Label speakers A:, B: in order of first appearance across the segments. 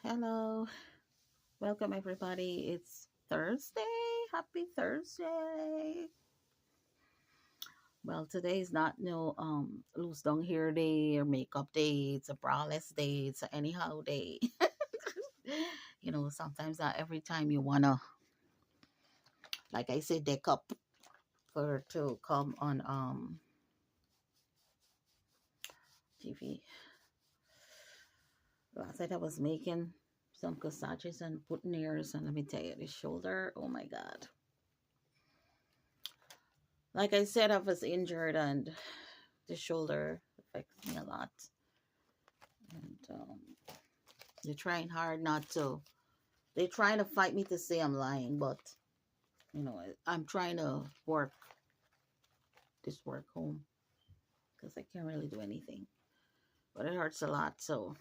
A: Hello, welcome everybody. It's Thursday. Happy Thursday. Well, today is not no loose down hair day or makeup day. It's a braless day. It's a anyhow day. Sometimes not every time you wanna, like I say, deck up for to come on TV. Last night I was making some corsages and putting ears, and let me tell you, the shoulder. Oh my God. Like I said, I was injured and the shoulder affects me a lot. And they're trying hard not to. They're trying to fight me to say I'm lying, but I'm trying to work home because I can't really do anything. But it hurts a lot, so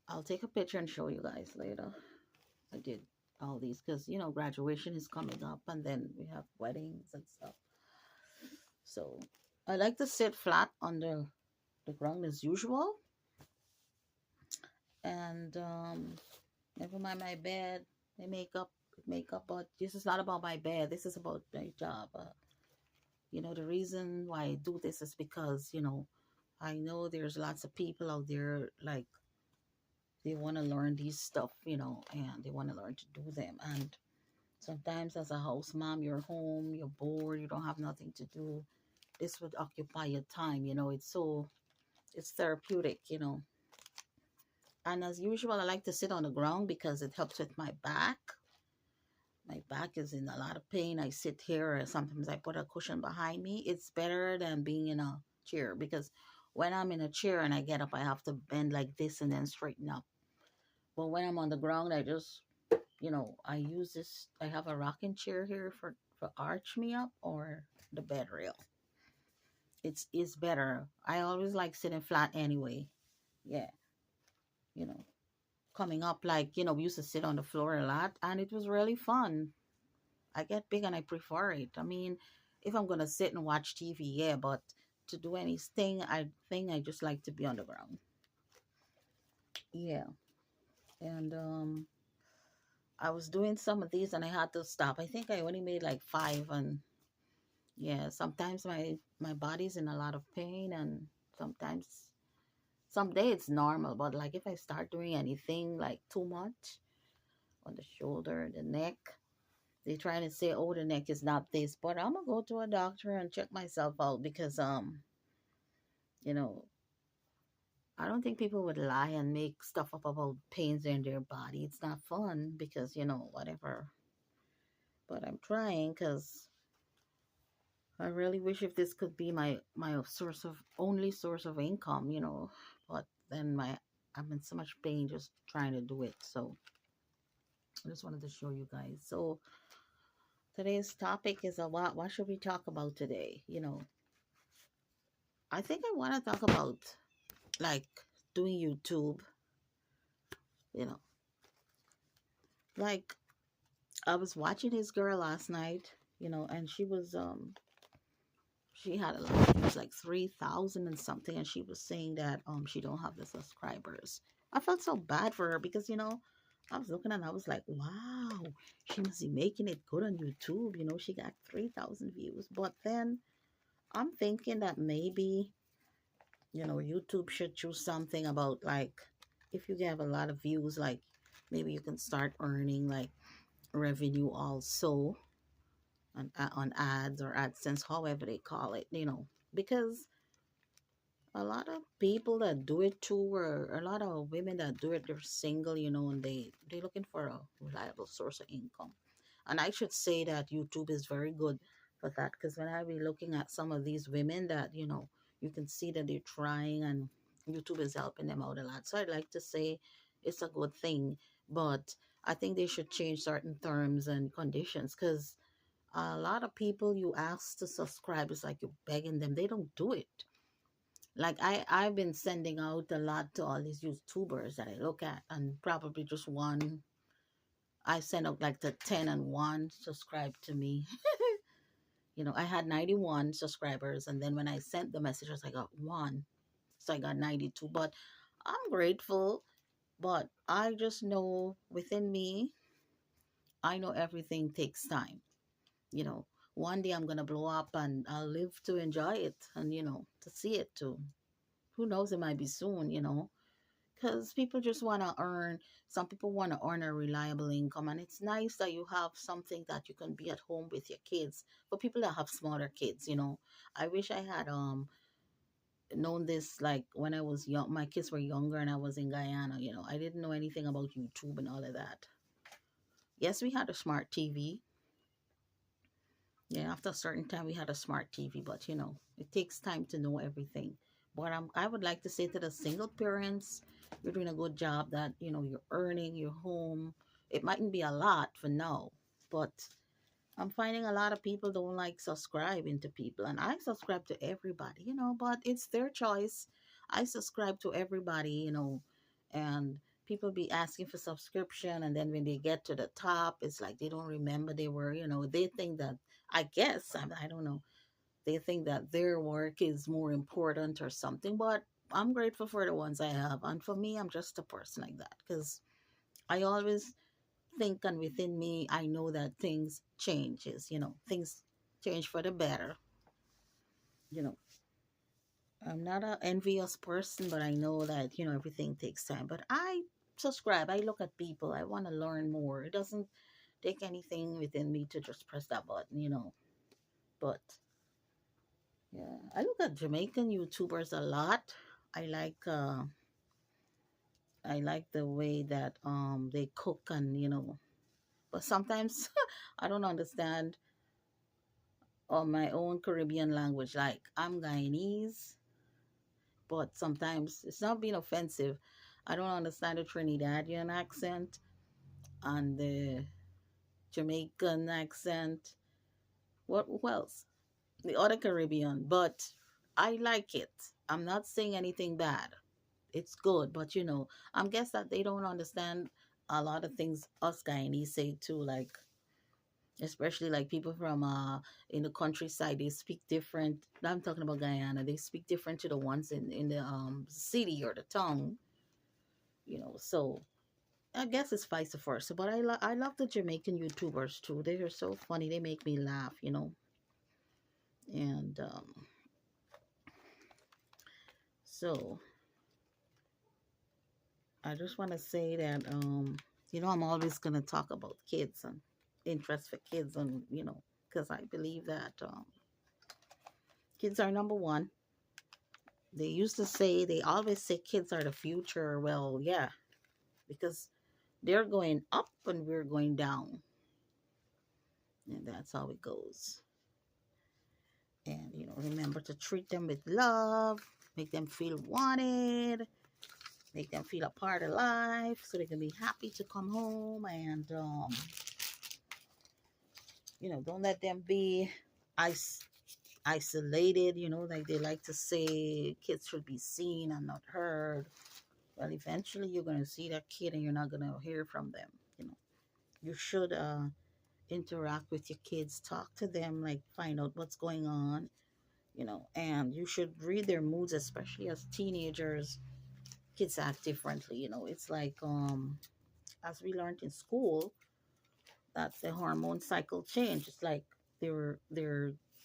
A: I'll take a picture and show you guys later. I did all these because graduation is coming up, and then we have weddings and stuff. So I like to sit flat on the ground as usual, and never mind my bed, my makeup. But this is not about my bed. This is about my job. The reason why I do this is because I know there's lots of people out there like they want to learn these stuff, and they want to learn to do them. And sometimes as a house mom, you're home, you're bored, you don't have nothing to do. This would occupy your time. It's therapeutic. And as usual, I like to sit on the ground because it helps with my back. My back is in a lot of pain. I sit here, or sometimes I put a cushion behind me. It's better than being in a chair because when I'm in a chair and I get up, I have to bend like this and then straighten up. But when I'm on the ground, I just, I use this. I have a rocking chair here for arch me up or the bed rail. It's better. I always like sitting flat anyway. Yeah, you know, coming up like we used to sit on the floor a lot, and it was really fun. I get big and I prefer it. I mean, if I'm gonna sit and watch TV, yeah, but to do anything, I think I just like to be on the ground. Yeah, and I was doing some of these and I had to stop. I think I only made like five, and yeah, sometimes my body's in a lot of pain, and sometimes some day it's normal, but like if I start doing anything like too much on the shoulder, the neck, they trying to say, oh, the neck is not this, but I'm gonna go to a doctor and check myself out because you know, I don't think people would lie and make stuff up about pains in their body. It's not fun because whatever. But I'm trying because I really wish if this could be my source of only source of income. But then I'm in so much pain just trying to do it. So I just wanted to show you guys. So today's topic is a what should we talk about today? I think I want to talk about like doing YouTube, you know. Like I was watching this girl last night, and she had a lot, it was like 3,000 and something, and she was saying that she don't have the subscribers. I felt so bad for her because I was looking and I was like, wow, she must be making it good on YouTube. She got 3,000 views. But then I'm thinking that maybe YouTube should choose something about like if you have a lot of views, like maybe you can start earning like revenue also on ads or AdSense, however they call it. Because a lot of people that do it too, or a lot of women that do it, they're single, and they're looking for a reliable source of income. And I should say that YouTube is very good for that because when I be looking at some of these women that you can see that they're trying, and YouTube is helping them out a lot. So I'd like to say it's a good thing, but I think they should change certain terms and conditions because a lot of people you ask to subscribe, it's like you're begging them. They don't do it. Like I've been sending out a lot to all these YouTubers that I look at, and probably just one. I sent out like the 10 and one subscribed to me. I had 91 subscribers, and then when I sent the messages, I got one, so I got 92. But I'm grateful, but I just know within me, I know everything takes time. You know, one day I'm gonna blow up and I'll live to enjoy it and to see it too. Who knows? It might be soon. Because people just want to earn. Some people want to earn a reliable income, and it's nice that you have something that you can be at home with your kids. For people that have smaller kids, I wish I had known this like when I was young. My kids were younger, and I was in Guyana. I didn't know anything about YouTube and all of that. Yes, we had a smart TV. Yeah, after a certain time, we had a smart TV, but it takes time to know everything. But I would like to say to the single parents, you're doing a good job that, you're earning, you're home. It mightn't be a lot for now, but I'm finding a lot of people don't like subscribing to people. And I subscribe to everybody, but it's their choice. I subscribe to everybody, and people be asking for subscription. And then when they get to the top, it's like they don't remember they were, they think that, I guess, I don't know, they think that their work is more important or something. But I'm grateful for the ones I have. And for me, I'm just a person like that because I always think, and within me I know that things changes, things change for the better. you know I'm not an envious person, but I know that everything takes time. But I subscribe, I look at people, I want to learn more. It doesn't take anything within me to just press that button. But yeah, I look at Jamaican YouTubers a lot. I like uh i like the way that they cook, and but sometimes I don't understand on my own Caribbean language. Like, I'm Guyanese, but sometimes it's not being offensive. I don't understand the Trinidadian accent and the Jamaican accent. What else? The other Caribbean, but I like it. I'm not saying anything bad. It's good, but I'm guess that they don't understand a lot of things us Guyanese say too, like especially like people from in the countryside. They speak different. I'm talking about Guyana. They speak different to the ones in the city or the town. So I guess it's vice versa. But I love the Jamaican YouTubers too. They are so funny. They make me laugh. And so I just want to say that I'm always gonna talk about kids and interest for kids, and because I believe that kids are number one. They always say kids are the future. Well, yeah, because they're going up and we're going down. And that's how it goes. And, remember to treat them with love, make them feel wanted, make them feel a part of life so they can be happy to come home. And, don't let them be is- isolated, like they like to say kids should be seen and not heard. Well, eventually you're going to see that kid and you're not going to hear from them. You should interact with your kids, talk to them, like find out what's going on, and you should read their moods, especially as teenagers. Kids act differently. It's like as we learned in school, that the hormone cycle change. It's like they're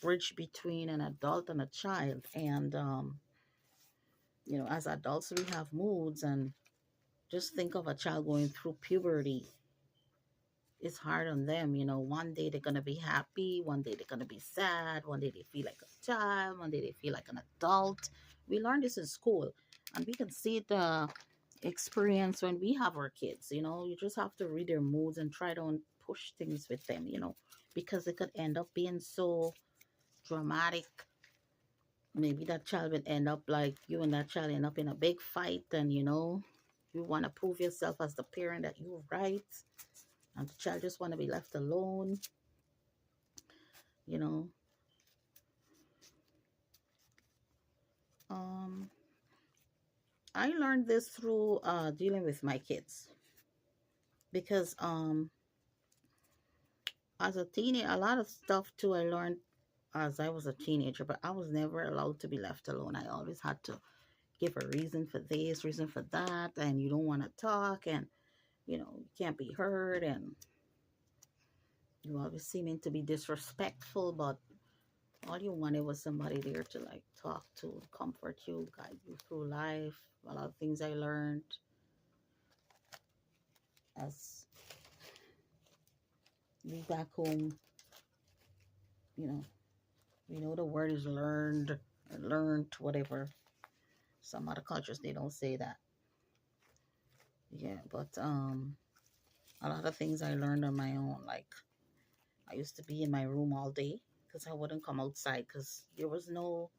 A: bridge between an adult and a child. And as adults we have moods, and just think of a child going through puberty. It's hard on them. One day they're going to be happy, one day they're going to be sad, one day they feel like a child, one day they feel like an adult. We learn this in school, and we can see the experience when we have our kids. You just have to read their moods and try to push things with them, because it could end up being so dramatic. Maybe that child will end up like you, and that child end up in a big fight, and you want to prove yourself as the parent that you're right, and the child just want to be left alone. you know um I learned this through dealing with my kids, because as a teenager, a lot of stuff too I learned as I was a teenager, but I was never allowed to be left alone. I always had to give a reason for this, reason for that, and you don't want to talk, and you can't be heard, and you always seeming to be disrespectful, but all you wanted was somebody there to like talk to, comfort you, guide you through life. A lot of things I learned as we back home, you know, the word is learned, whatever. Some other cultures they don't say that. Yeah, but a lot of things I learned on my own. Like I used to be in my room all day because I wouldn't come outside because there was no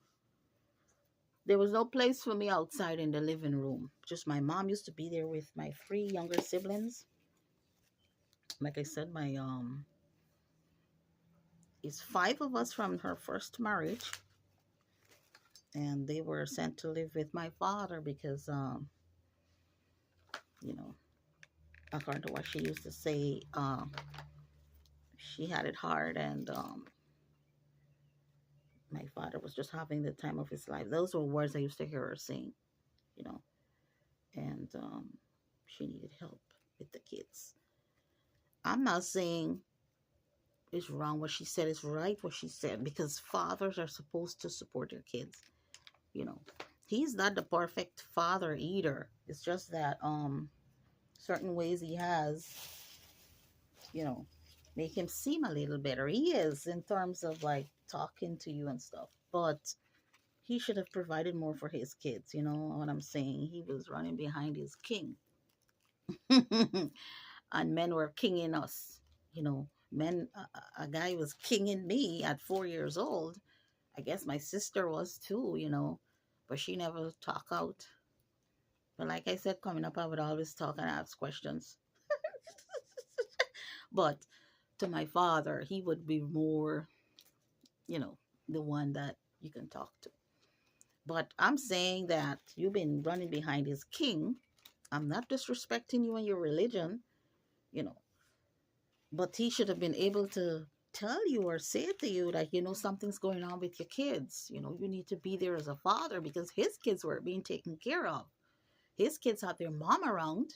A: place for me outside in the living room. Just my mom used to be there with my three younger siblings. Like I said, my it's five of us from her first marriage, and they were sent to live with my father because you know, according to what she used to say, she had it hard, and my father was just having the time of his life. Those were words I used to hear her saying, you know, and she needed help with the kids. I'm not saying it's wrong what she said, it's right what she said, because fathers are supposed to support their kids. You know, he's not the perfect father either. It's just that certain ways he has, you know, make him seem a little better. He is in terms of like talking to you and stuff, but he should have provided more for his kids. You know what I'm saying? He was running behind his king. And men were kinging us. Men, a guy was kinging me at 4 years old. I guess my sister was too, but she never talk out. But like I said, coming up, I would always talk and ask questions. But to my father, he would be more, you know, the one that you can talk to. But I'm saying that you've been running behind his king. I'm not disrespecting you and your religion, you know, but he should have been able to tell you or say to you that, something's going on with your kids. You need to be there as a father because his kids were being taken care of. His kids had their mom around.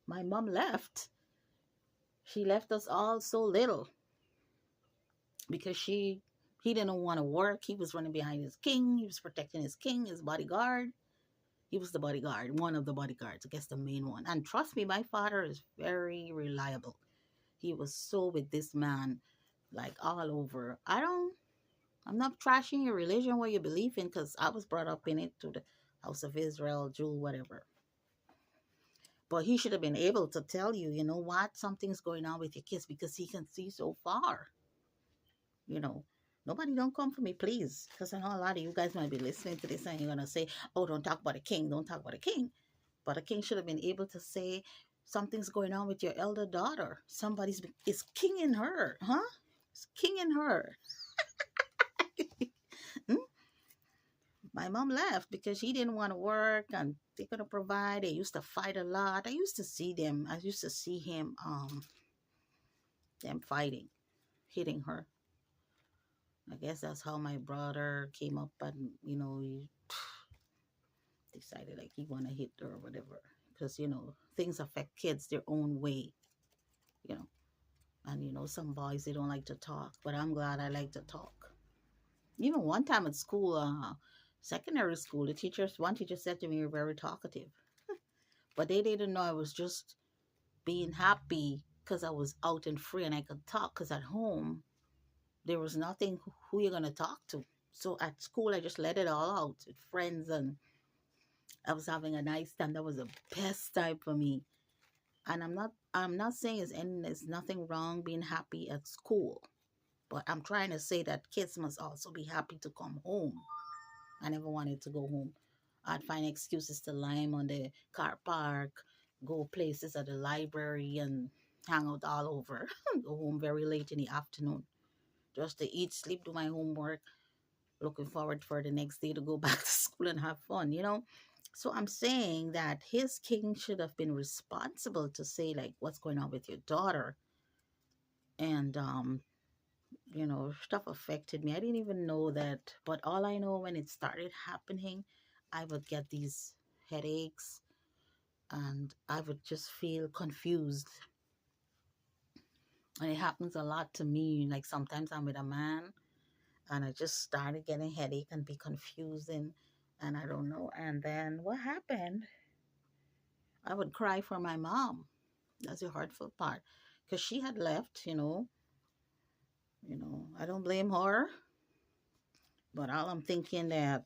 A: My mom left. She left us all so little because he didn't want to work. He was running behind his king. He was protecting his king, his bodyguard. He was the bodyguard, one of the bodyguards, I guess the main one. And trust me, my father is very reliable. He was so with this man, like all over. I'm not trashing your religion, what you believe in, because I was brought up in it, to the House of Israel, Jew, whatever. But he should have been able to tell you, you know what, something's going on with your kids because he can see so far. You know, nobody don't come for me, please. Because I know a lot of you guys might be listening to this and you're going to say, oh, don't talk about a king. Don't talk about a king. But a king should have been able to say, something's going on with your elder daughter. Somebody's is kinging her, huh? It's kinging her. My mom left because she didn't want to work and they couldn't provide. They used to fight a lot. I used to see them. I used to see them fighting, hitting her. I guess that's how my brother came up and, he decided like he want to hit her or whatever. Because, things affect kids their own way, you know. And, some boys, they don't like to talk. But I'm glad I like to talk. Even one time at school, secondary school, one teacher said to me, you're very talkative. But they didn't know I was just being happy because I was out and free and I could talk. Because at home, there was nothing who you're going to talk to. So at school, I just let it all out with friends, and I was having a nice time. That was the best time for me. And I'm not saying there's nothing wrong being happy at school, but I'm trying to say that kids must also be happy to come home. I never wanted to go home. I'd find excuses to lime on the car park, go places at the library, and hang out all over. Go home very late in the afternoon just to eat, sleep, do my homework, looking forward for the next day to go back to school and have fun. So I'm saying that his king should have been responsible to say, like, what's going on with your daughter? And stuff affected me. I didn't even know that, but all I know, when it started happening, I would get these headaches and I would just feel confused. And it happens a lot to me. Like sometimes I'm with a man and I just started getting headache and be confused and I don't know. And then what happened? I would cry for my mom. That's the hurtful part. Because she had left, I don't blame her, but all I'm thinking that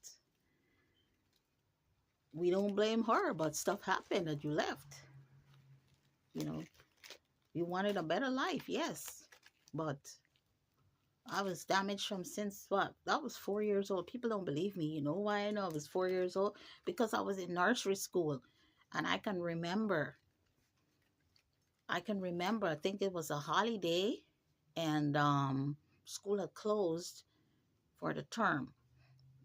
A: we don't blame her, but stuff happened that you left. You know, you wanted a better life, yes. But I was damaged from since what? That was 4 years old. People don't believe me. You know why I know I was 4 years old? Because I was in nursery school and I think it was a holiday and school had closed for the term.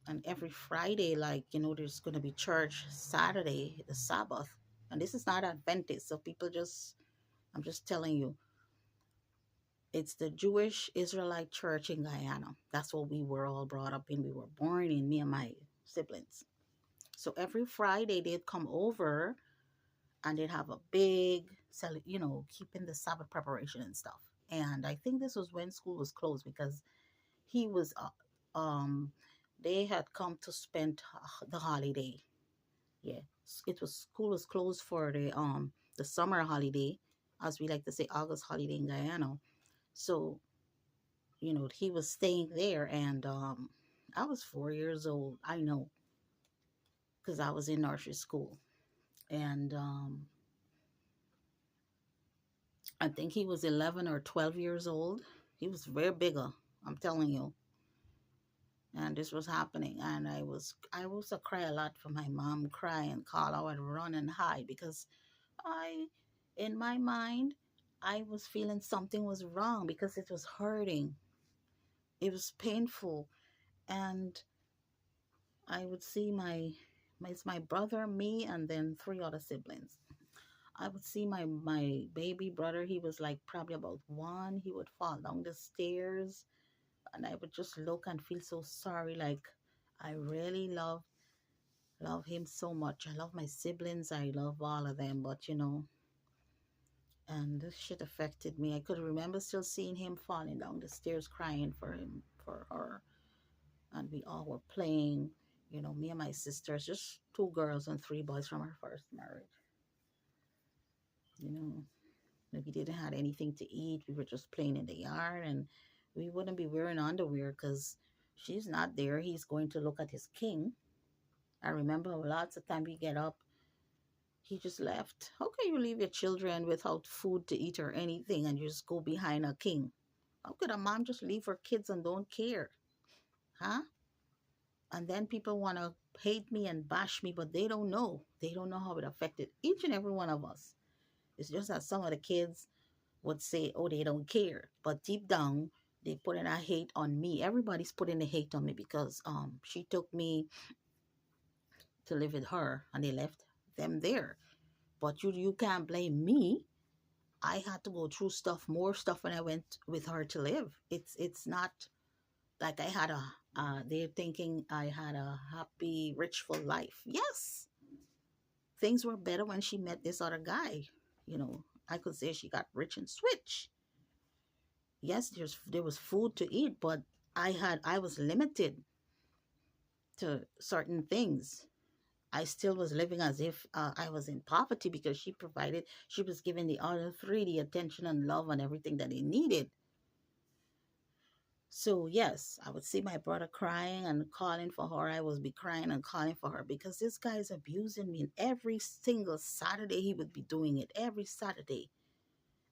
A: And every Friday, like, there's going to be church Saturday, the Sabbath. And this is not Adventist. So I'm just telling you, it's the Jewish Israelite church in Guyana. That's what we were all brought up in. We were born in, me and my siblings. So every Friday they'd come over and they'd have a big, keeping the Sabbath preparation and stuff. And I think this was when school was closed because he was, they had come to spend the holiday. Yeah, it was school was closed for the summer holiday, as we like to say, August holiday in Guyana. So he was staying there, and I was 4 years old. I know, because I was in nursery school, and I think he was 11 or 12 years old. He was very bigger. I'm telling you. And this was happening, and I was a cry a lot for my mom, cry and call. I would run and hide because I, in my mind, I was feeling something was wrong because it was hurting. It was painful, and I would see it's my brother, me, and then three other siblings. I would see my baby brother. He was like probably about one. He would fall down the stairs, and I would just look and feel so sorry. Like I really love him so much. I love my siblings. I love all of them, but and this shit affected me. I could remember still seeing him falling down the stairs, crying for him, for her, and we all were playing. Me and my sisters, just two girls and three boys from our first marriage. You know, we didn't have anything to eat. We were just playing in the yard, and we wouldn't be wearing underwear because she's not there. He's going to look at his king. I remember lots of time we get up, he just left. How can you leave your children without food to eat or anything and you just go behind a king? How could a mom just leave her kids and don't care? Huh? And then people want to hate me and bash me, but they don't know. They don't know how it affected each and every one of us. It's just that some of the kids would say, oh, they don't care. But deep down, they put in a hate on me. Everybody's putting a hate on me because she took me to live with her and they left them there. But you can't blame me. I had to go through more stuff when I went with her to live. It's not like I had they're thinking I had a happy, rich, full life. Yes, things were better when she met this other guy. I could say she got rich and switch. Yes, there was food to eat, but I was limited to certain things. I still was living as if I was in poverty because she was giving the other three the attention and love and everything that they needed. So yes, I would see my brother crying and calling for her. I would be crying and calling for her because this guy is abusing me. And every single Saturday he would be doing it. Every Saturday.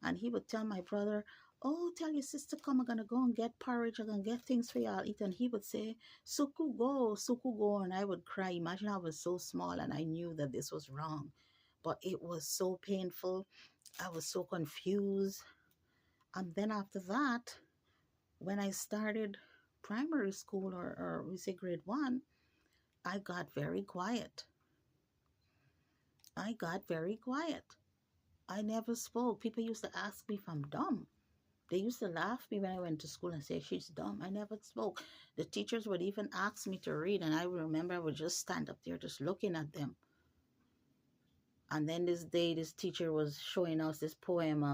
A: And he would tell my brother, oh, tell your sister come, I'm gonna go and get porridge, I'm gonna get things for y'all eat. And he would say, Suku go. And I would cry. Imagine I was so small and I knew that this was wrong. But it was so painful. I was so confused. And then after that, when I started primary school or we say grade one, I got very quiet. I got very quiet. I never spoke. People used to ask me if I'm dumb. They used to laugh me when I went to school and say, she's dumb. I never spoke. The teachers would even ask me to read, and I remember I would just stand up there just looking at them. And then this day, this teacher was showing us this poem,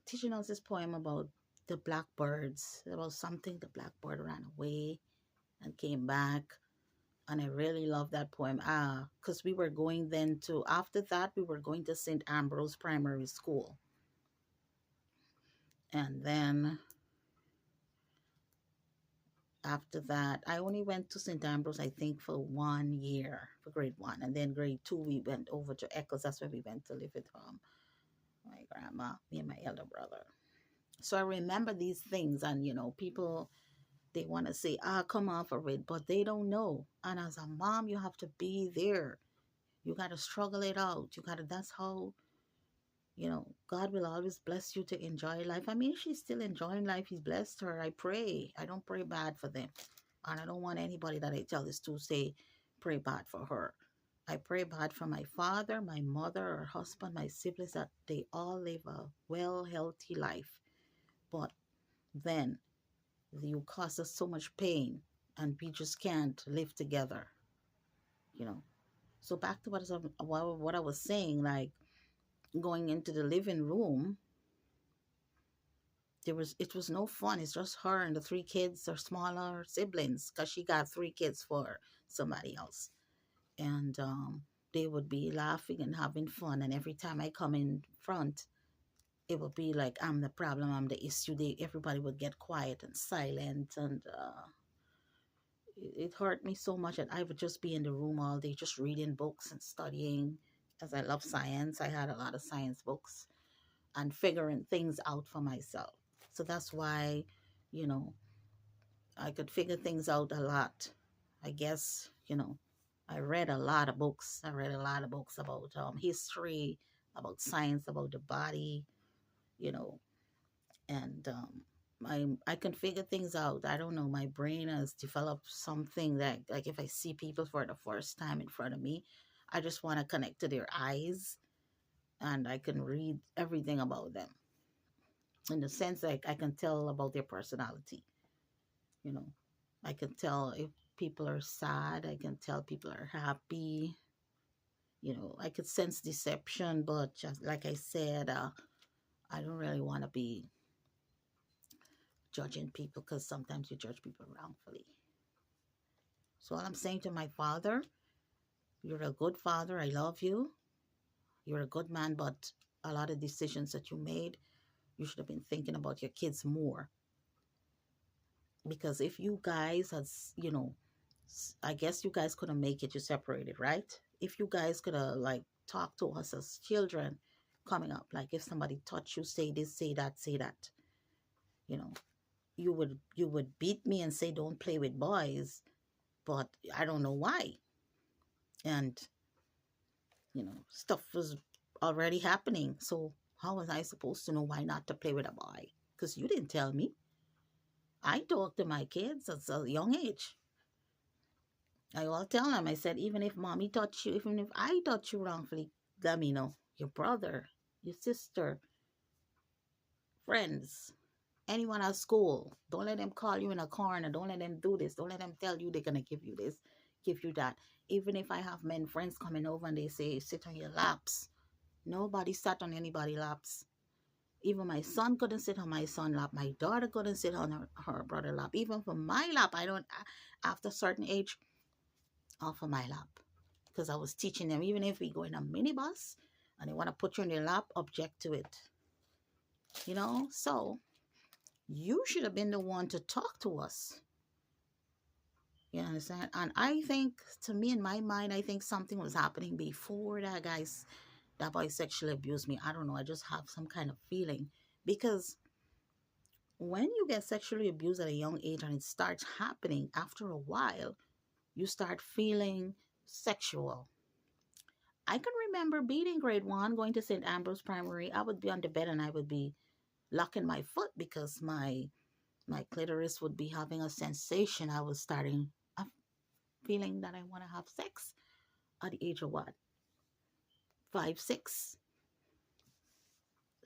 A: teaching us this poem about the blackbirds. About something, the blackbird ran away and came back. And I really love that poem. Because we were going then to, after that, we were going to St. Ambrose Primary School. And then after that, I only went to St. Ambrose, I think, for 1 year, for grade 1. And then grade 2, we went over to Eccles. That's where we went to live with my grandma, me and my elder brother. So I remember these things. And, you know, people, they want to say, come off of it, but they don't know. And as a mom, you have to be there. You got to struggle it out. That's how, you know, God will always bless you to enjoy life. I mean, she's still enjoying life. He's blessed her. I pray. I don't pray bad for them. And I don't want anybody that I tell this to say, pray bad for her. I pray bad for my father, my mother, her husband, my siblings, that they all live a well, healthy life. But then you cause us so much pain and we just can't live together, you know. So back to what I was saying, like going into the living room, it was no fun. It's just her and the 3 kids, or smaller siblings, because she got 3 kids for somebody else. And they would be laughing and having fun. And every time I come in front, it would be like I'm the problem, I'm the issue. Everybody would get quiet and silent, and it hurt me so much that I would just be in the room all day, just reading books and studying. As I love science, I had a lot of science books and figuring things out for myself. So that's why, you know, I could figure things out a lot. I guess, you know, I read a lot of books. I read a lot of books about history, about science, about the body, you know, and I can figure things out. I don't know. My brain has developed something that, like, if I see people for the first time in front of me, I just want to connect to their eyes, and I can read everything about them. In the sense, like, I can tell about their personality. You know, I can tell if people are sad. I can tell people are happy. You know, I could sense deception, but just like I said, I don't really want to be judging people, because sometimes you judge people wrongfully. So all I'm saying to my father, you're a good father. I love you. You're a good man, but a lot of decisions that you made, you should have been thinking about your kids more. Because if you guys had, you know, I guess you guys couldn't make it, you separated, right? If you guys could have, like, talked to us as children coming up, like if somebody touched you, say this, say that, you know, you would beat me and say, don't play with boys, but I don't know why. And, you know, stuff was already happening. So how was I supposed to know why not to play with a boy? Because you didn't tell me. I talked to my kids at a young age. I will tell them, I said, even if mommy touched you, even if I touch you wrongfully, let me know. Your brother, your sister, friends, anyone at school, don't let them call you in a corner. Don't let them do this. Don't let them tell you they're going to give you this, give you that. Even if I have men friends coming over and they say, sit on your laps. Nobody sat on anybody's laps. Even my son couldn't sit on my son's lap. My daughter couldn't sit on her brother's lap. Even for my lap, I don't, after a certain age, off of my lap. Because I was teaching them, even if we go in a minibus and they want to put you on their lap, object to it. You know? So, you should have been the one to talk to us. You understand? And I think, to me, in my mind, I think something was happening before that boy sexually abused me. I don't know. I just have some kind of feeling. Because when you get sexually abused at a young age and it starts happening, after a while, you start feeling sexual. I can remember being in grade 1, going to St. Ambrose Primary. I would be on the bed and I would be locking my foot because my clitoris would be having a sensation. I was starting a feeling that I want to have sex at the age of what? 5, 6.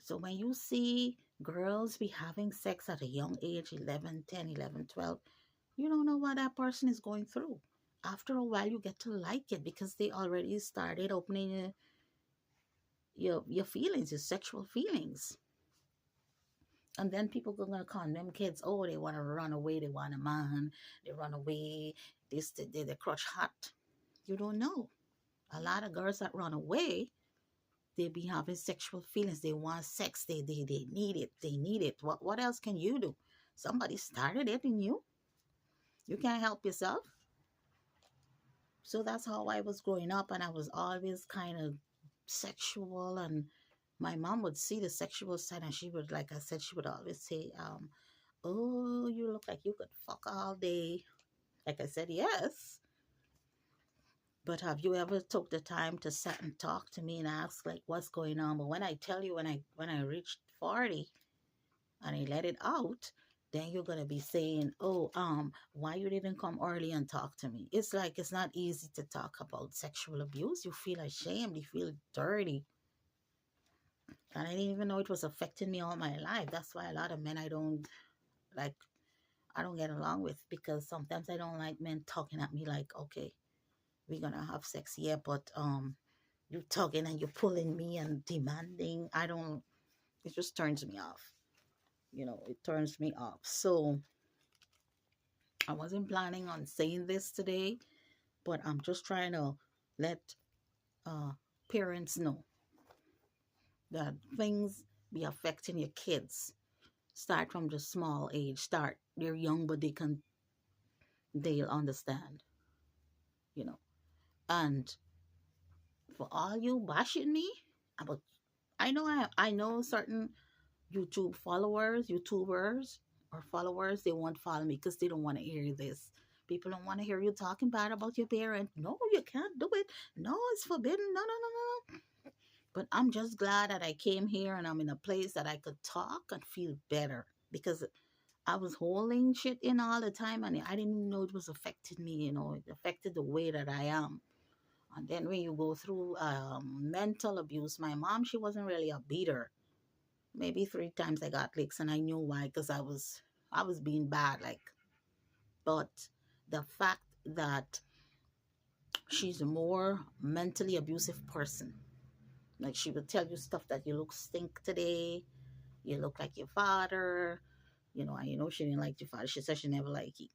A: So when you see girls be having sex at a young age, 11, 10, 11, 12, you don't know what that person is going through. After a while, you get to like it because they already started opening your feelings, your sexual feelings. And then people are gonna condemn kids. Oh, they want to run away. They want a man. They run away. This, they crush hot. You don't know. A lot of girls that run away, they be having sexual feelings. They want sex. They need it. They need it. What else can you do? Somebody started it in you. You can't help yourself. So that's how I was growing up, and I was always kind of sexual. And my mom would see the sexual side, and she would, like I said, she would always say, "Oh, you look like you could fuck all day." Like I said, yes. But have you ever took the time to sit and talk to me and ask like what's going on? But when I tell you, when I reached 40 and I let it out, then you're gonna be saying, "Oh, why you didn't come early and talk to me?" It's like it's not easy to talk about sexual abuse. You feel ashamed, you feel dirty. And I didn't even know it was affecting me all my life. That's why a lot of men like I don't get along with, because sometimes I don't like men talking at me like, okay, we're gonna have sex, yeah, but you talking and you're pulling me and demanding. I don't, it just turns me off. It turns me off. So I wasn't planning on saying this today, but I'm just trying to let uh, parents know that things be affecting your kids. Start from the small age. Start. They're young, but they'll understand. You know. And for all you bashing me, about I know certain YouTubers or followers, they won't follow me because they don't want to hear this. People don't want to hear you talking bad about your parent. No, you can't do it. No, it's forbidden. No, no, no, no, no. But I'm just glad that I came here and I'm in a place that I could talk and feel better, because I was holding shit in all the time and I didn't know it was affecting me. It affected the way that I am. And then when you go through mental abuse, my mom, she wasn't really a beater. Maybe 3 times I got licks, and I knew why, because I was being bad, like. But the fact that she's a more mentally abusive person, like she would tell you stuff that you look stink today, you look like your father, and she didn't like your father. She said she never liked you.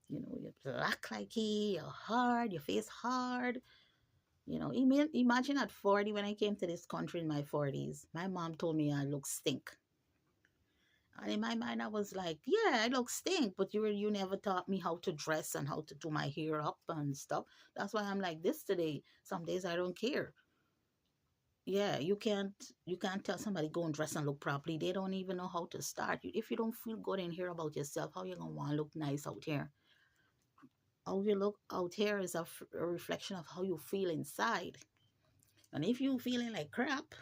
A: You're black like you're hard, your face hard. Imagine at 40, when I came to this country in my 40s, my mom told me I look stink. And in my mind, I was like, yeah, I look stink, but you never taught me how to dress and how to do my hair up and stuff. That's why I'm like this today. Some days I don't care. Yeah, you can't tell somebody go and dress and look properly. They don't even know how to start. If you don't feel good in here about yourself, how you gonna want to look nice out here? How you look out here is a reflection of how you feel inside. And if you feeling like crap,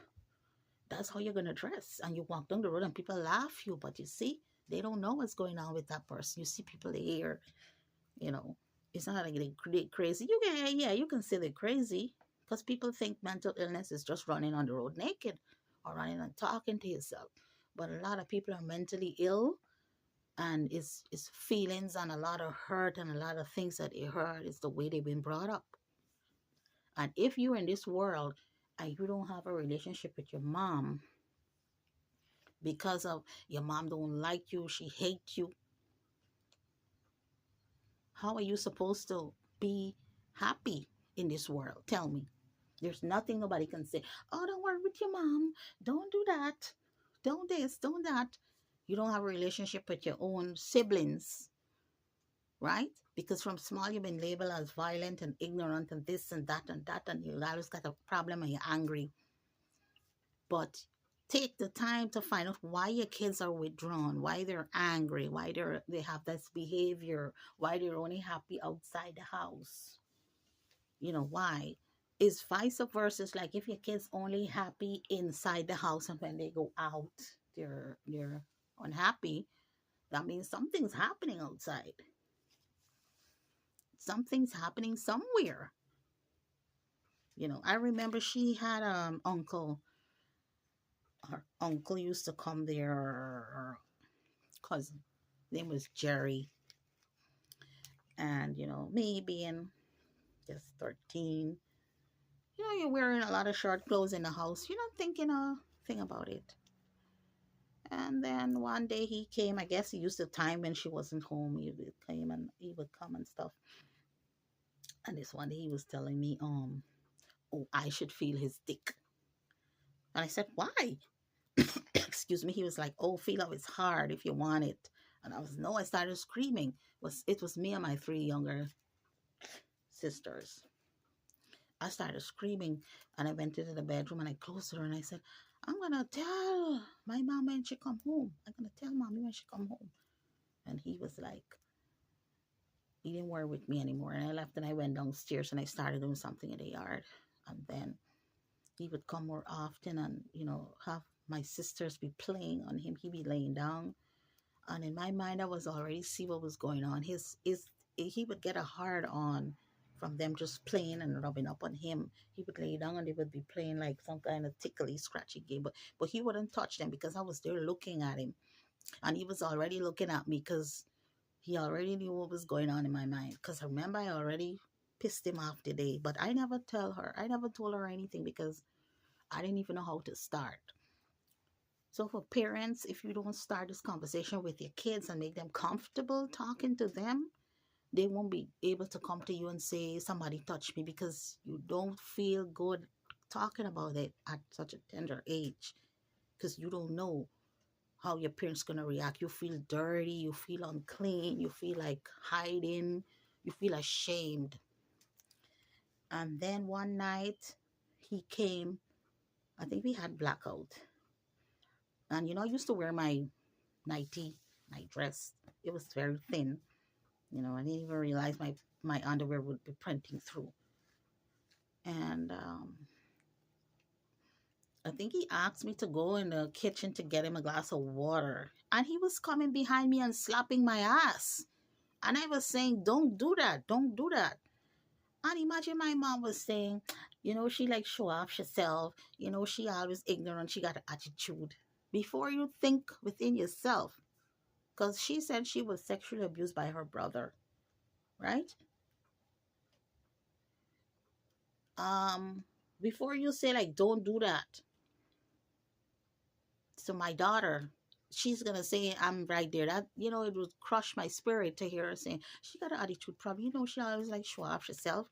A: that's how you're gonna dress. And you walk down the road and people laugh you, but you see, they don't know what's going on with that person. You see people here, you know, it's not like they crazy. You can say they're crazy, because people think mental illness is just running on the road naked or running and talking to yourself. But a lot of people are mentally ill, and it's feelings and a lot of hurt and a lot of things that they hurt is the way they've been brought up. And if you're in this world and you don't have a relationship with your mom, because of your mom don't like you, she hates you, how are you supposed to be happy in this world? Tell me. There's nothing nobody can say. Oh, don't worry with your mom. Don't do that. Don't this, don't that. You don't have a relationship with your own siblings, right? Because from small you've been labeled as violent and ignorant and this and that, and you always got a problem and you're angry. But take the time to find out why your kids are withdrawn, why they're angry, why they have this behavior, why they're only happy outside the house. Why? Is vice versa. Like if your kids only happy inside the house, and when they go out, they're unhappy. That means something's happening outside. Something's happening somewhere. I remember she had uncle. her uncle used to come there, or cousin. His name was Jerry. And, me being just 13, you're wearing a lot of short clothes in the house. You're not thinking a thing about it. And then one day he came. I guess he used the time when she wasn't home. He would come and stuff. And this one day he was telling me, oh, I should feel his dick. And I said, why? Excuse me. He was like, oh, feel how it's hard if you want it. And I was no. I started screaming. It was me and my three younger sisters. I started screaming, and I went into the bedroom and I closed her and I said, I'm gonna tell my mom when she come home. I'm gonna tell mommy when she come home. And he was like, he didn't work with me anymore. And I left and I went downstairs and I started doing something in the yard. And then he would come more often and, have my sisters be playing on him. He'd be laying down. And in my mind, I was already see what was going on. He would get a hard on from them just playing and rubbing up on him. He would lay down and they would be playing like some kind of tickly, scratchy game. But he wouldn't touch them because I was there looking at him. And he was already looking at me because he already knew what was going on in my mind. Because I remember I already pissed him off today. But I never tell her. I never told her anything because I didn't even know how to start. So for parents, if you don't start this conversation with your kids and make them comfortable talking to them, they won't be able to come to you and say, somebody touched me, because you don't feel good talking about it at such a tender age, because you don't know how your parents going to react. You feel dirty, you feel unclean, you feel like hiding, you feel ashamed. And then one night he came, I think we had blackout. And I used to wear my nightie, my dress. It was very thin. I didn't even realize my underwear would be printing through. And I think he asked me to go in the kitchen to get him a glass of water. And he was coming behind me and slapping my ass. And I was saying, don't do that. Don't do that. And imagine my mom was saying, she like show off herself. She always ignorant. She got an attitude. Before you think within yourself. Because she said she was sexually abused by her brother. Right? Before you say like, don't do that. So my daughter, she's gonna say I'm right there. That it would crush my spirit to hear her saying she got an attitude problem. She always like show off herself.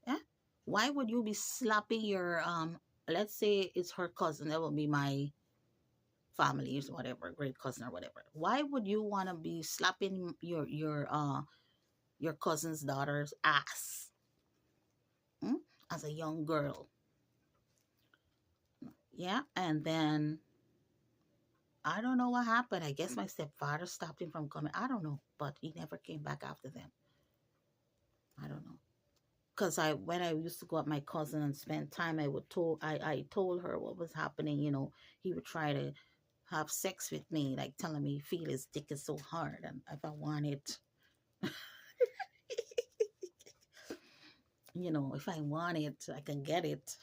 A: Yeah. Why would you be slapping your let's say it's her cousin, that would be my family or whatever, great cousin or whatever. Why would you wanna be slapping your cousin's daughter's ass? Hmm? As a young girl. Yeah, and then I don't know what happened. I guess my stepfather stopped him from coming. I don't know, but he never came back after them. I don't know. Cause when I used to go with my cousin and spend time, I told her what was happening. He would try to have sex with me, like telling me feel his dick is so hard, and if I want it, if I want it, I can get it.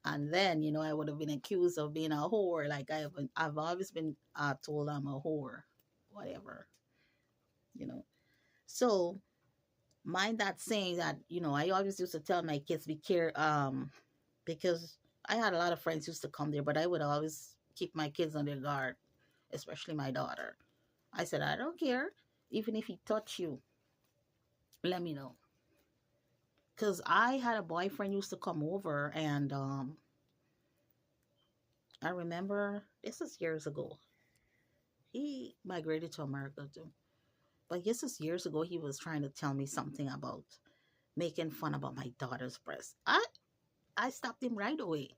A: And then I would have been accused of being a whore. Like I've always been told I'm a whore, whatever. You know. So mind that saying that I always used to tell my kids be care because I had a lot of friends used to come there, but I would always keep my kids on their guard, especially my daughter. I said I don't care, even if he touch you, let me know. Because I had a boyfriend used to come over, and I remember this is years ago. He migrated to America too, but this is years ago. He was trying to tell me something about making fun about my daughter's breast. I stopped him right away.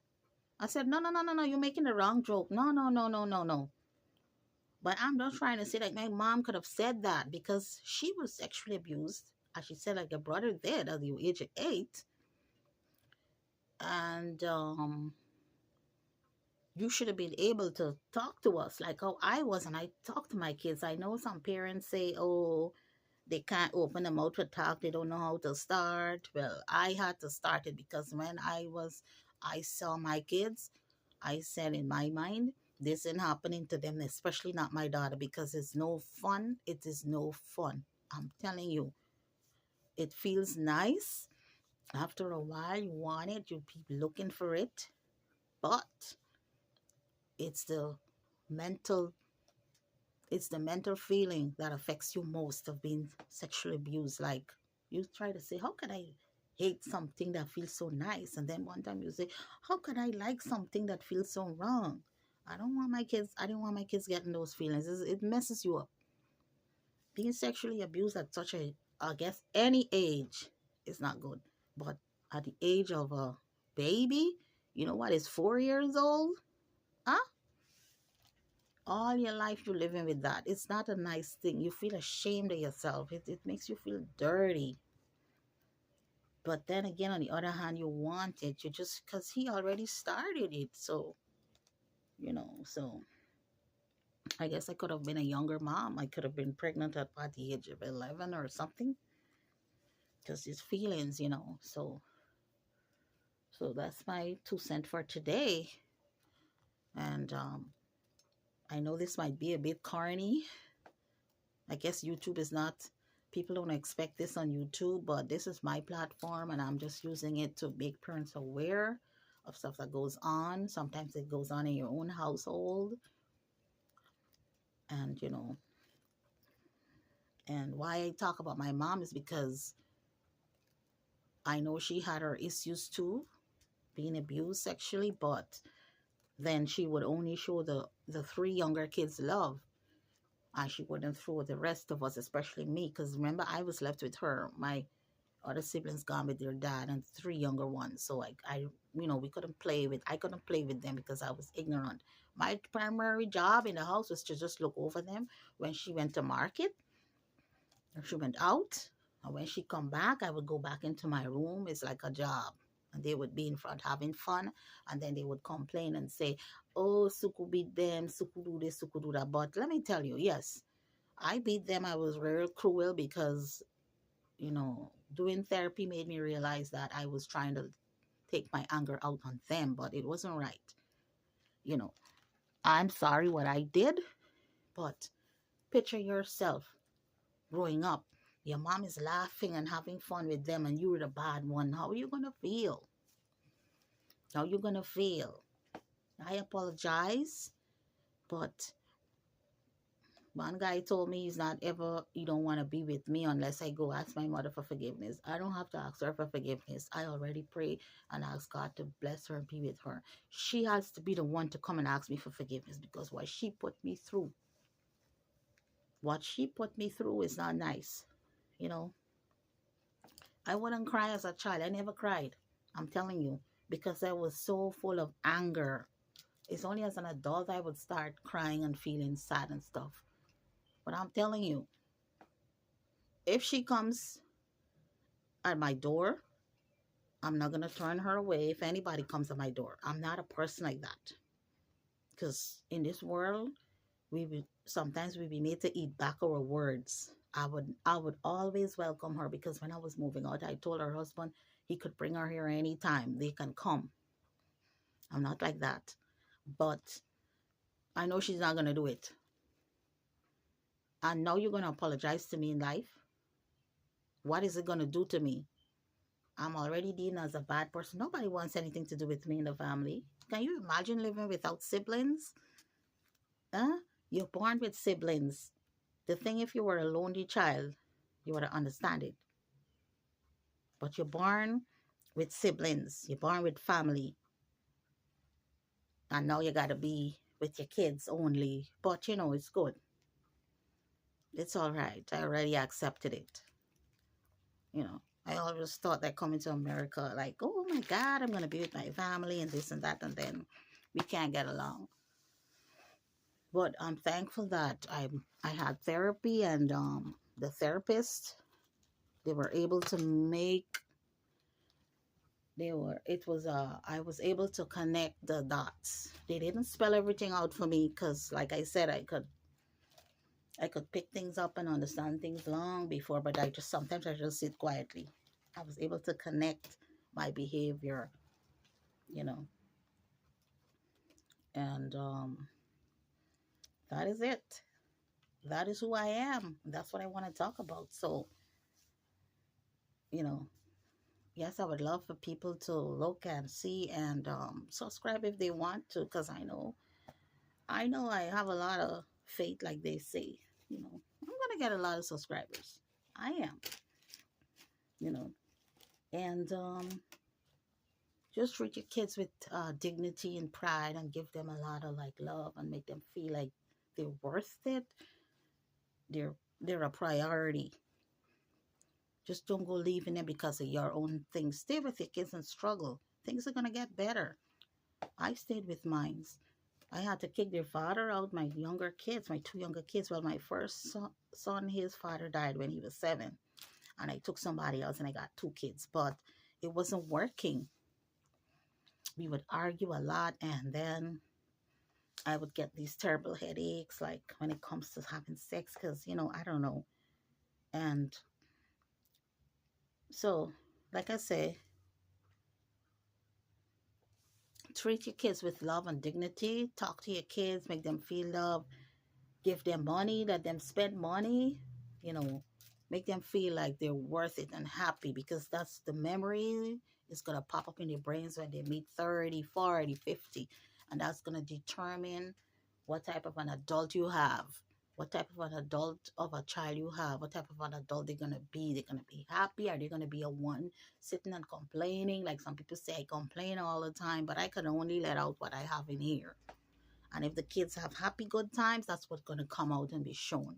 A: I said, no, no, no, no, no, you're making the wrong joke. No, no, no, no, no, no. But I'm not trying to say like my mom could have said that because she was sexually abused, as she said, like your brother did at the age of 8. And you should have been able to talk to us like how I was. And I talk to my kids. I know some parents say, oh, they can't open their mouth to talk. They don't know how to start. Well, I had to start it because when I was I saw my kids, I said in my mind, this ain't happening to them, especially not my daughter, because it's no fun. It is no fun. I'm telling you, it feels nice. After a while, you want it, you keep looking for it, but it's the mental it's the mental feeling that affects you most of being sexually abused. Like, you try to say, how can I hate something that feels so nice? And then one time you say, how can I like something that feels so wrong? I don't want my kids getting those feelings. It messes you up. Being sexually abused at such a, I guess, any age is not good. But at the age of a baby, you know what, is 4 years old? Huh? All your life you're living with that. It's not a nice thing. You feel ashamed of yourself. It makes you feel dirty. But then again, on the other hand, you want it. You just, because he already started it. So, so I guess I could have been a younger mom. I could have been pregnant at the age of 11 or something. Because his feelings. So that's my 2 cents for today. And I know this might be a bit corny. I guess YouTube is not, people don't expect this on YouTube, but this is my platform and I'm just using it to make parents aware of stuff that goes on. Sometimes it goes on in your own household. And, and why I talk about my mom is because I know she had her issues too, being abused sexually, but then she would only show the three younger kids love. And she wouldn't throw the rest of us, especially me, because remember, I was left with her. My other siblings gone with their dad and three younger ones. So I couldn't play with them because I was ignorant. My primary job in the house was to just look over them when she went to market or she went out. And when she come back, I would go back into my room. It's like a job. And they would be in front having fun. And then they would complain and say, oh, Suku beat them, Suku do this, Suku do that. But let me tell you, yes, I beat them. I was very cruel because doing therapy made me realize that I was trying to take my anger out on them, but it wasn't right. You know, I'm sorry what I did, but picture yourself growing up. Your mom is laughing and having fun with them, and you were the bad one. How are you going to feel? How are you going to feel? I apologize, but one guy told me he don't want to be with me unless I go ask my mother for forgiveness. I don't have to ask her for forgiveness. I already pray and ask God to bless her and be with her. She has to be the one to come and ask me for forgiveness because what she put me through is not nice. I wouldn't cry as a child. I never cried. I'm telling you, because I was so full of anger. It's only as an adult I would start crying and feeling sad and stuff. But I'm telling you, if she comes at my door, I'm not going to turn her away if anybody comes at my door. I'm not a person like that. Because in this world, sometimes we be made to eat back our words. I would always welcome her because when I was moving out, I told her husband he could bring her here anytime. They can come. I'm not like that. But I know she's not going to do it. And now you're going to apologize to me in life. What is it going to do to me? I'm already deemed as a bad person. Nobody wants anything to do with me in the family. Can you imagine living without siblings? Huh? You're born with siblings. The thing, if you were a lonely child, you would understand it. But you're born with siblings. You're born with family. And now you got to be with your kids only. But, it's good. It's all right. I already accepted it. I always thought that coming to America, like, oh my God, I'm going to be with my family and this and that. And then we can't get along. But I'm thankful that I had therapy and the therapist, they were able to I was able to connect the dots. They didn't spell everything out for me because, like I said, I could pick things up and understand things long before, but sometimes I just sit quietly. I was able to connect my behavior you know. And that is it. That is who I am. That's what I want to talk about. So, you know, yes, I would love for people to look and see and subscribe if they want to, because I know I have a lot of faith, like they say. I'm gonna get a lot of subscribers. I am, you know, and just treat your kids with dignity and pride, and give them a lot of like love, and make them feel like they're worth it. They're they're a priority. Just don't go leaving them because of your own things. Stay with your kids and struggle. Things are gonna get better. I stayed with mine. I had to kick their father out, my younger kids, my two younger kids. Well, my first son, his father died when he was 7. And I took somebody else and I got 2 kids. But it wasn't working. We would argue a lot, and then I would get these terrible headaches, like when it comes to having sex, because, I don't know. And so, like I say, treat your kids with love and dignity. Talk to your kids, make them feel love, give them money, let them spend money, you know, make them feel like they're worth it and happy, because that's the memory is going to pop up in their brains when they meet 30, 40, 50. And that's going to determine what type of an adult you have, what type of an adult of a child you have, what type of an adult they're going to be. They're going to be happy, or they're going to be a one sitting and complaining. Like some people say, I complain all the time, but I can only let out what I have in here. And if the kids have happy, good times, that's what's going to come out and be shown.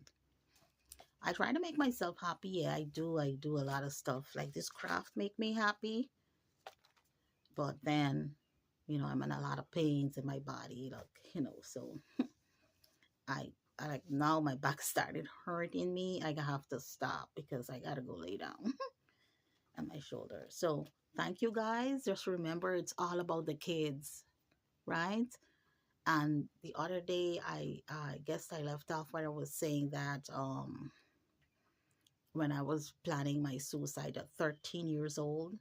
A: I try to make myself happy. Yeah, I do. I do a lot of stuff. Like this craft make me happy. But then, I'm in a lot of pains in my body. So I like now my back started hurting me. I have to stop because I got to go lay down on my shoulder. So thank you guys. Just remember, it's all about the kids, right? And the other day, I guess I left off where I was saying that when I was planning my suicide at 13 years old,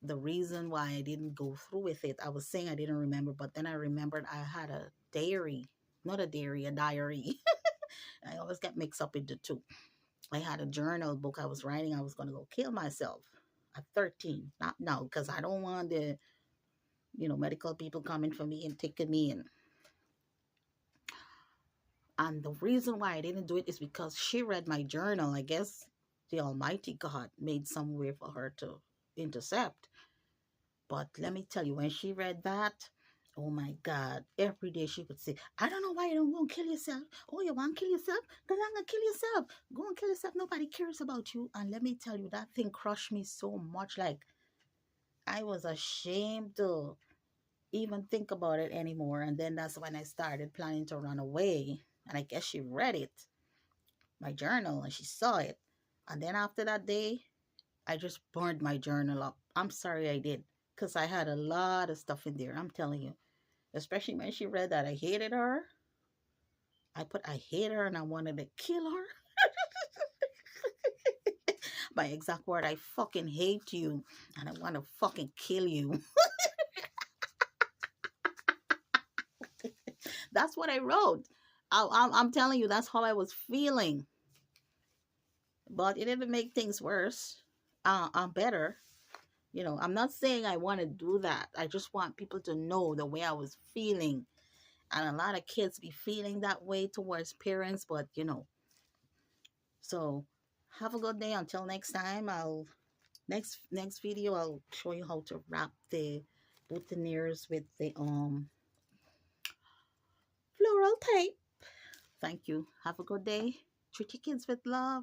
A: the reason why I didn't go through with it, I was saying I didn't remember, but then I remembered I had a diary, not a diary, a diary. I always get mixed up into two. I had a journal book I was writing. I was going to go kill myself at 13. Not now, because I don't want the, medical people coming for me and taking me in. And the reason why I didn't do it is because she read my journal. I guess the Almighty God made some way for her to intercept. But let me tell you, when she read that, oh my God, every day she would say, I don't know why you don't go and kill yourself. Oh, you want to kill yourself? Because I'm going to kill yourself. Go and kill yourself. Nobody cares about you. And let me tell you, that thing crushed me so much. Like, I was ashamed to even think about it anymore. And then that's when I started planning to run away. And I guess she read it, my journal, and she saw it. And then after that day, I just burned my journal up. I'm sorry I did, because I had a lot of stuff in there. I'm telling you, especially when she read that I hated her. I hate her and I wanted to kill her. My exact word, I fucking hate you and I want to fucking kill you. That's what I wrote. I'm telling you, that's how I was feeling. But it didn't make things worse. I'm better. I'm not saying I want to do that. I just want people to know the way I was feeling. And a lot of kids be feeling that way towards parents, but so have a good day. Until next time, next video I'll show you how to wrap the boutonnieres with the floral tape. Thank you. Have a good day. Treat your kids with love.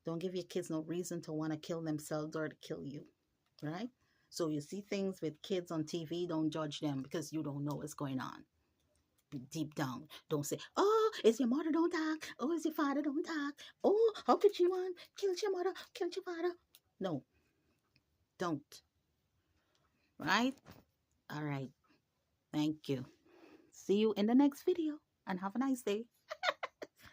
A: Don't give your kids no reason to want to kill themselves or to kill you, right? So you see things with kids on TV, don't judge them because you don't know what's going on deep down. Don't say, oh, it's your mother, don't talk. Oh, it's your father, don't talk. Oh, how could you want kill your mother, kill your father? No, don't. Right? All right. Thank you. See you in the next video and have a nice day.